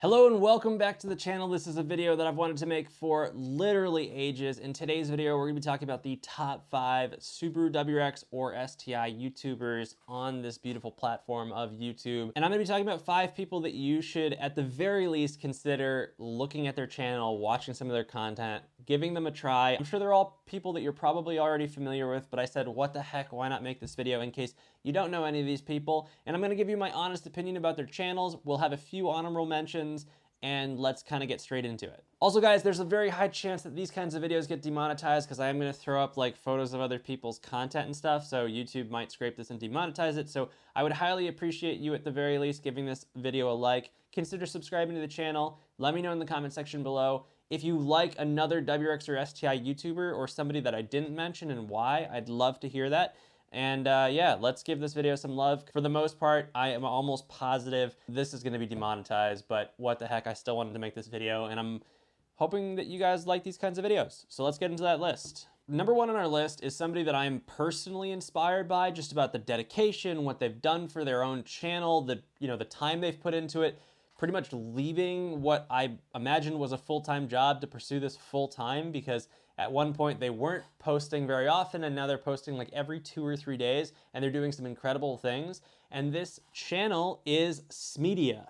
Hello and welcome back to the channel. This is a video that I've wanted to make for literally ages. In today's video, we're gonna be talking about the top 5 Subaru WRX or STI YouTubers on this beautiful platform of YouTube. And I'm gonna be talking about 5 people that you should, at the very least, consider looking at their channel, watching some of their content, giving them a try. I'm sure they're all people that you're probably already familiar with, but I said, what the heck, why not make this video in case you don't know any of these people? And I'm gonna give you my honest opinion about their channels. We'll have a few honorable mentions, and let's kind of get straight into it. Also guys, there's a very high chance that these kinds of videos get demonetized because I am going to throw up like photos of other people's content and stuff, so YouTube might scrape this and demonetize it. So I would highly appreciate you at the very least giving this video a like. Consider subscribing to the channel. Let me know in the comment section below if you like another WRX or STI YouTuber or somebody that I didn't mention and why. I'd love to hear that. And yeah, let's give this video some love. For the most part, I am almost positive this is gonna be demonetized, but what the heck, I still wanted to make this video, and I'm hoping that you guys like these kinds of videos. So let's get into that list. Number 1 on our list is somebody that I'm personally inspired by, just about the dedication, what they've done for their own channel, the time they've put into it, pretty much leaving what I imagined was a full-time job to pursue this full-time, because at one point they weren't posting very often and now they're posting like every 2 or 3 days and they're doing some incredible things. And this channel is Smedia.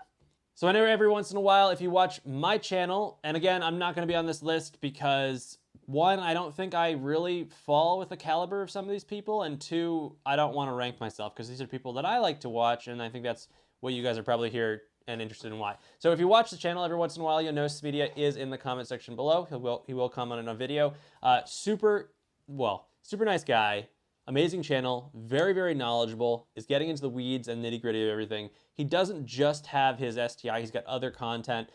So I know every once in a while, if you watch my channel, and again, I'm not gonna be on this list because 1, I don't think I really fall with the caliber of some of these people, and 2, I don't wanna rank myself because these are people that I like to watch, and I think that's what you guys are probably here and interested in why. So if you watch the channel every once in a while, you'll know Smedia is in the comment section below. He will comment on a video. Super nice guy, amazing channel, very, very knowledgeable, is getting into the weeds and nitty gritty of everything. He doesn't just have his STI, he's got other content.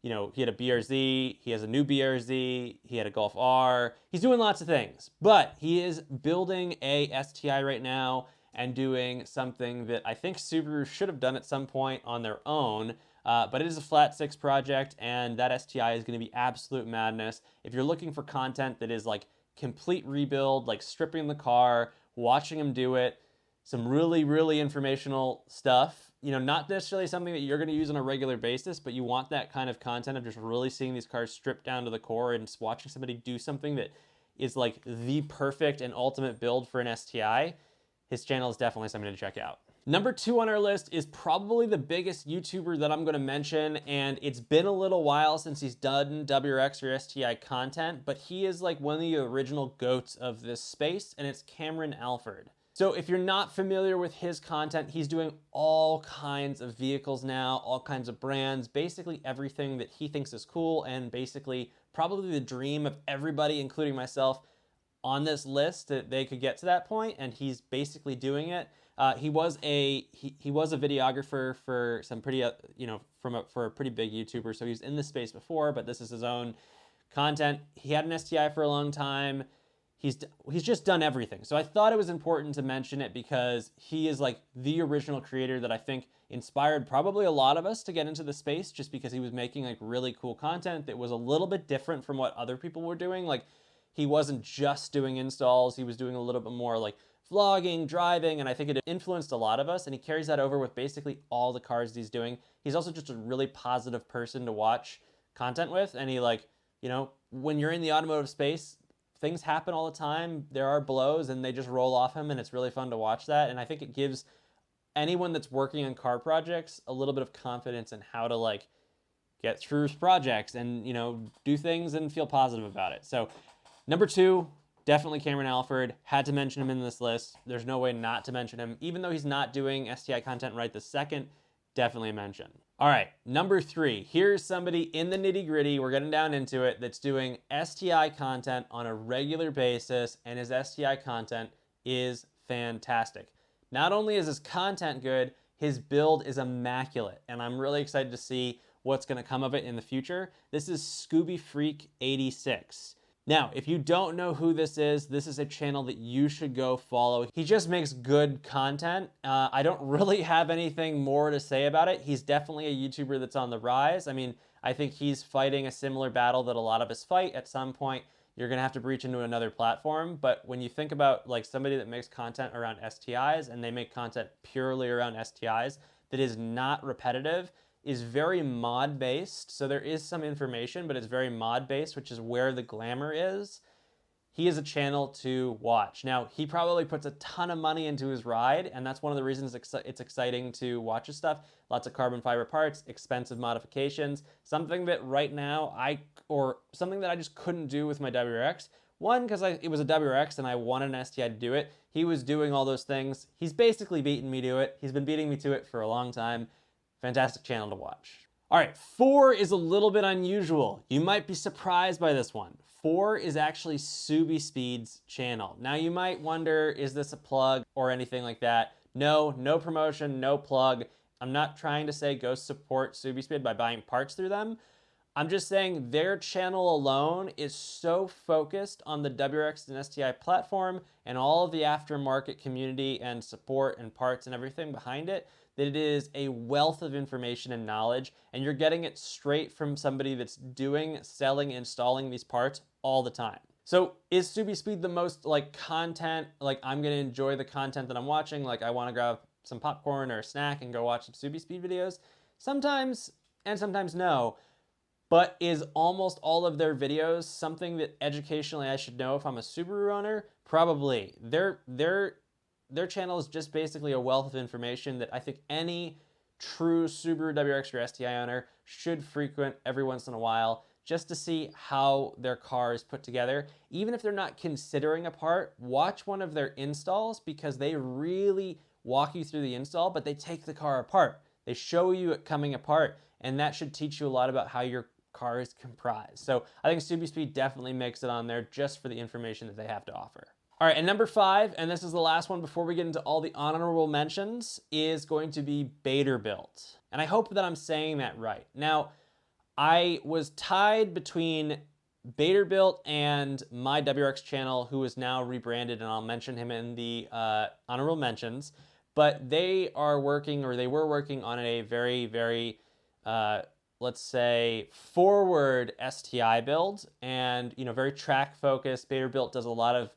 You know, he had a BRZ, he has a new BRZ, he had a Golf R. He's doing lots of things, but he is building a STI right now and doing something that I think Subaru should have done at some point on their own, but it is a flat 6 project, and that STI is gonna be absolute madness. If you're looking for content that is like complete rebuild, like stripping the car, watching him do it, some really, really informational stuff, you know, not necessarily something that you're gonna use on a regular basis, but you want that kind of content of just really seeing these cars stripped down to the core and just watching somebody do something that is like the perfect and ultimate build for an STI. His channel is definitely something to check out. Number 2 on our list is probably the biggest YouTuber that I'm gonna mention, and it's been a little while since he's done WRX or STI content, but he is like one of the original goats of this space, and it's Cameron Alford. So if you're not familiar with his content, he's doing all kinds of vehicles now, all kinds of brands, basically everything that he thinks is cool, and basically probably the dream of everybody, including myself, on this list that they could get to that point, and he's basically doing it. He was a videographer for some pretty for a pretty big YouTuber, so he's in this space before, but this is his own content. He had an STI for a long time. He's just done everything. So I thought it was important to mention it because he is like the original creator that I think inspired probably a lot of us to get into the space, just because he was making like really cool content that was a little bit different from what other people were doing. Like, he wasn't just doing installs, he was doing a little bit more like vlogging, driving, and I think it influenced a lot of us, and he carries that over with basically all the cars he's doing. He's also just a really positive person to watch content with, and he, like, you know, when you're in the automotive space, things happen all the time, there are blows, and they just roll off him, and it's really fun to watch that, and I think it gives anyone that's working on car projects a little bit of confidence in how to, like, get through projects and, you know, do things and feel positive about it. So number 2, definitely Cameron Alford. Had to mention him in this list. There's no way not to mention him. Even though he's not doing STI content right this second, definitely a mention. All right, number 3. Here's somebody in the nitty gritty, we're getting down into it, that's doing STI content on a regular basis, and his STI content is fantastic. Not only is his content good, his build is immaculate, and I'm really excited to see what's gonna come of it in the future. This is Scooby Freak 86. Now, if you don't know who this is a channel that you should go follow. He just makes good content. I don't really have anything more to say about it. He's definitely a YouTuber that's on the rise. I mean, I think he's fighting a similar battle that a lot of us fight. At some point, you're gonna have to breach into another platform. But when you think about like somebody that makes content around STIs and they make content purely around STIs that is not repetitive, is very mod based. So there is some information, but it's very mod based, which is where the glamour is. He is a channel to watch. Now, he probably puts a ton of money into his ride, and that's one of the reasons it's exciting to watch his stuff. Lots of carbon fiber parts, expensive modifications, something that right now something that I just couldn't do with my WRX. One, because it was a WRX and I wanted an STI to do it. He was doing all those things. He's basically beaten me to it. He's been beating me to it for a long time. Fantastic channel to watch. All right, 4 is a little bit unusual. You might be surprised by this one. 4 is actually Subispeed's channel. Now you might wonder, is this a plug or anything like that? No, no promotion, no plug. I'm not trying to say go support Subispeed by buying parts through them. I'm just saying their channel alone is so focused on the WRX and STI platform and all of the aftermarket community and support and parts and everything behind it, that it is a wealth of information and knowledge, and you're getting it straight from somebody that's doing, selling, installing these parts all the time. So is Subispeed the most content, I'm gonna enjoy the content that I'm watching, I wanna grab some popcorn or a snack and go watch some Subispeed videos? Sometimes, and sometimes no. But is almost all of their videos something that educationally I should know if I'm a Subaru owner? Probably. Their channel is just basically a wealth of information that I think any true Subaru WRX or STI owner should frequent every once in a while just to see how their car is put together. Even if they're not considering a part, watch one of their installs because they really walk you through the install, but they take the car apart. They show you it coming apart, and that should teach you a lot about how your car is comprised. So I think Subispeed definitely makes it on there just for the information that they have to offer. All right, and number 5, and this is the last one before we get into all the honorable mentions, is going to be Baderbuilt. And I hope that I'm saying that right. Now, I was tied between Baderbuilt and my WRX channel, who is now rebranded, and I'll mention him in the honorable mentions, but they are working, or they were working on a very, very, let's say, forward STI build, and very track focused. Baderbuilt does a lot of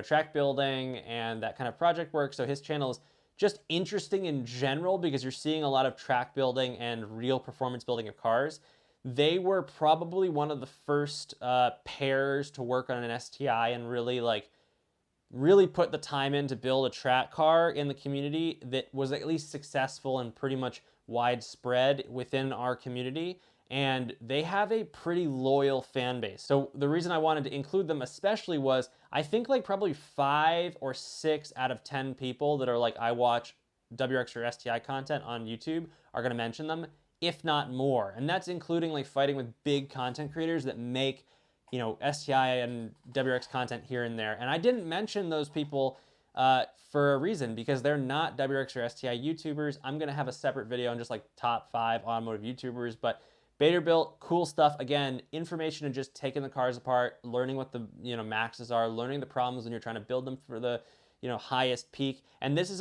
track building and that kind of project work. So his channel is just interesting in general because you're seeing a lot of track building and real performance building of cars. They were probably one of the first pairs to work on an STI and really put the time in to build a track car in the community that was at least successful and pretty much widespread within our community. And they have a pretty loyal fan base. So the reason I wanted to include them especially was I think probably 5 or 6 out of 10 people that are I watch WRX or STI content on YouTube are gonna mention them, if not more. And that's including fighting with big content creators that make STI and WRX content here and there. And I didn't mention those people for a reason, because they're not WRX or STI YouTubers. I'm gonna have a separate video on just top 5 automotive YouTubers, but Baderbuilt, cool stuff. Again, information and just taking the cars apart, learning what the maxes are, learning the problems when you're trying to build them for the highest peak. And this is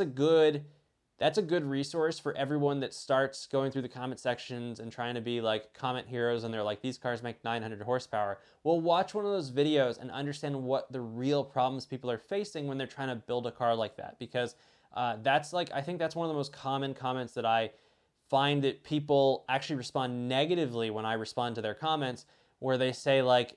that's a good resource for everyone that starts going through the comment sections and trying to be comment heroes, and they're these cars make 900 horsepower. Well, watch one of those videos and understand what the real problems people are facing when they're trying to build a car like that, because that's I think that's one of the most common comments that I find that people actually respond negatively when I respond to their comments, where they say I'm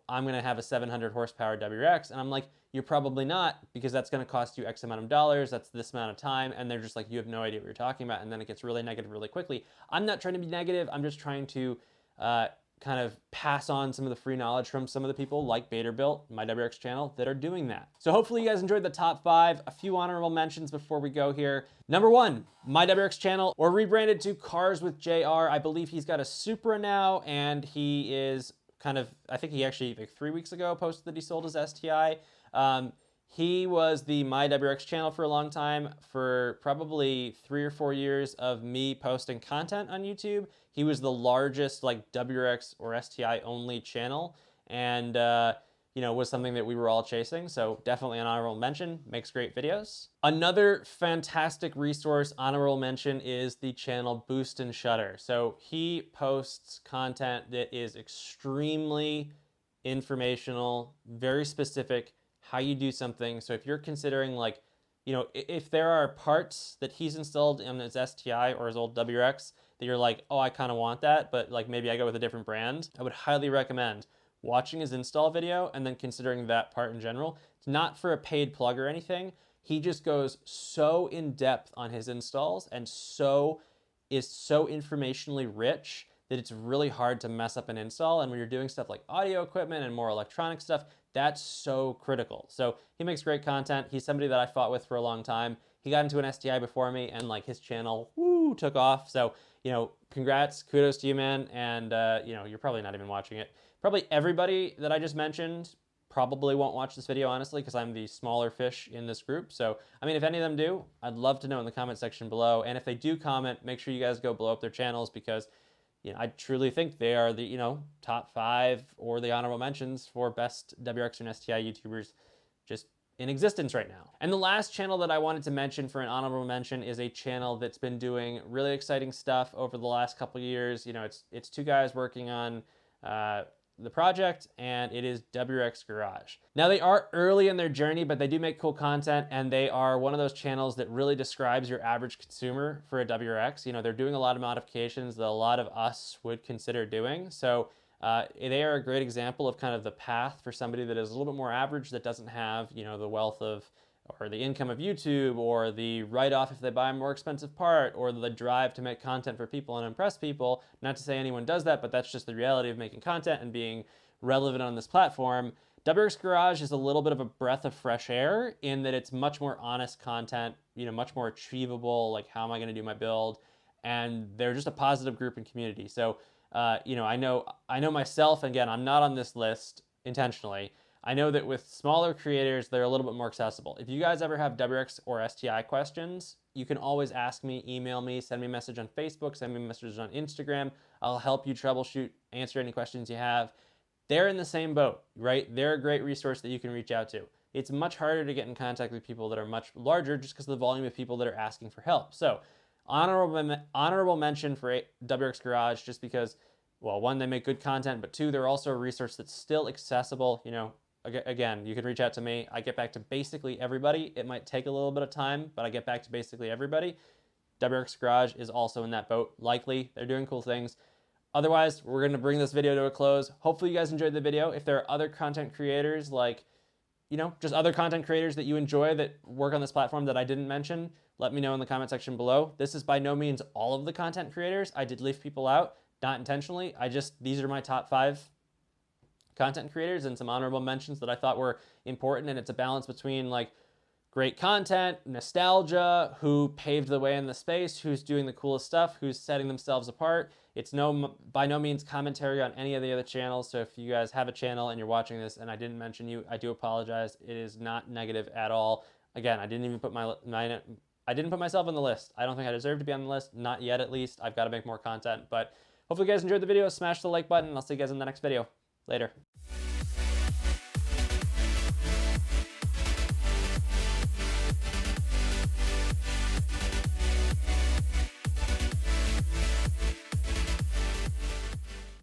gonna have a 700 horsepower WRX, and I'm you're probably not, because that's gonna cost you X amount of dollars, that's this amount of time, and they're just you have no idea what you're talking about, and then it gets really negative really quickly. I'm not trying to be negative, I'm just trying to kind of pass on some of the free knowledge from some of the people like Baderbuilt, my WRX channel, that are doing that. So hopefully you guys enjoyed the top 5. A few honorable mentions before we go here. Number 1, my WRX channel, or rebranded to Cars with JR. I believe he's got a Supra now, and he is I think he actually 3 weeks ago posted that he sold his STI. He was the My WRX channel for a long time, for probably 3 or 4 years of me posting content on YouTube. He was the largest WRX or STI only channel, and was something that we were all chasing. So definitely an honorable mention, makes great videos. Another fantastic resource, honorable mention, is the channel Boost and Shutter. So he posts content that is extremely informational, very specific, how you do something. So if you're considering if there are parts that he's installed in his STI or his old WRX that you're like, oh, I kind of want that, but like maybe I go with a different brand, I would highly recommend watching his install video and then considering that part in general. It's not for a paid plug or anything. He just goes so in depth on his installs and is so informationally rich that it's really hard to mess up an install. And when you're doing stuff like audio equipment and more electronic stuff, that's so critical. So he makes great content. He's somebody that I fought with for a long time. He got into an STI before me, and like his channel, woo, took off. So, you know, congrats, kudos to you, man. And, you know, you're probably not even watching it. Probably everybody that I just mentioned probably won't watch this video, honestly, because I'm the smaller fish in this group. So, I mean, if any of them do, I'd love to know in the comment section below. And if they do comment, make sure you guys go blow up their channels, because, you know, I truly think they are the, you know, top 5 or the honorable mentions for best WRX and STI YouTubers just in existence right now. And the last channel that I wanted to mention for an honorable mention is a channel that's been doing really exciting stuff over the last couple of years. You know, it's two guys working on the project, and it is WRX Garage. Now, they are early in their journey, but they do make cool content, and they are one of those channels that really describes your average consumer for a WRX. You know, they're doing a lot of modifications that a lot of us would consider doing. So they are a great example of kind of the path for somebody that is a little bit more average, that doesn't have, you know, the wealth of or the income of YouTube, or the write-off if they buy a more expensive part, or the drive to make content for people and impress people. Not to say anyone does that, but that's just the reality of making content and being relevant on this platform. WRX Garage is a little bit of a breath of fresh air in that it's much more honest content, you know, much more achievable, like how am I gonna do my build? And they're just a positive group and community. So, you know, I know myself, again, I'm not on this list intentionally. I know that with smaller creators, they're a little bit more accessible. If you guys ever have WRX or STI questions, you can always ask me, email me, send me a message on Facebook, send me messages on Instagram. I'll help you troubleshoot, answer any questions you have. They're in the same boat, right? They're a great resource that you can reach out to. It's much harder to get in contact with people that are much larger just because of the volume of people that are asking for help. So honorable mention for WRX Garage, just because, well, one, they make good content, but two, they're also a resource that's still accessible. You know, again, you can reach out to me. I get back to basically everybody. It might take a little bit of time, but I get back to basically everybody. WRX Garage is also in that boat. Likely, they're doing cool things. Otherwise, we're going to bring this video to a close. Hopefully you guys enjoyed the video. If there are other content creators, like, you know, just other content creators that you enjoy that work on this platform that I didn't mention, let me know in the comment section below. This is by no means all of the content creators. I did leave people out, not intentionally. These are my top 5 content creators and some honorable mentions that I thought were important. And it's a balance between like great content, nostalgia, who paved the way in the space, who's doing the coolest stuff, who's setting themselves apart. It's by no means commentary on any of the other channels. So if you guys have a channel and you're watching this and I didn't mention you, I do apologize. It is not negative at all. Again, I didn't even put I didn't put myself on the list. I don't think I deserve to be on the list. Not yet, at least. I've got to make more content. But hopefully you guys enjoyed the video. Smash the like button. I'll see you guys in the next video. Later.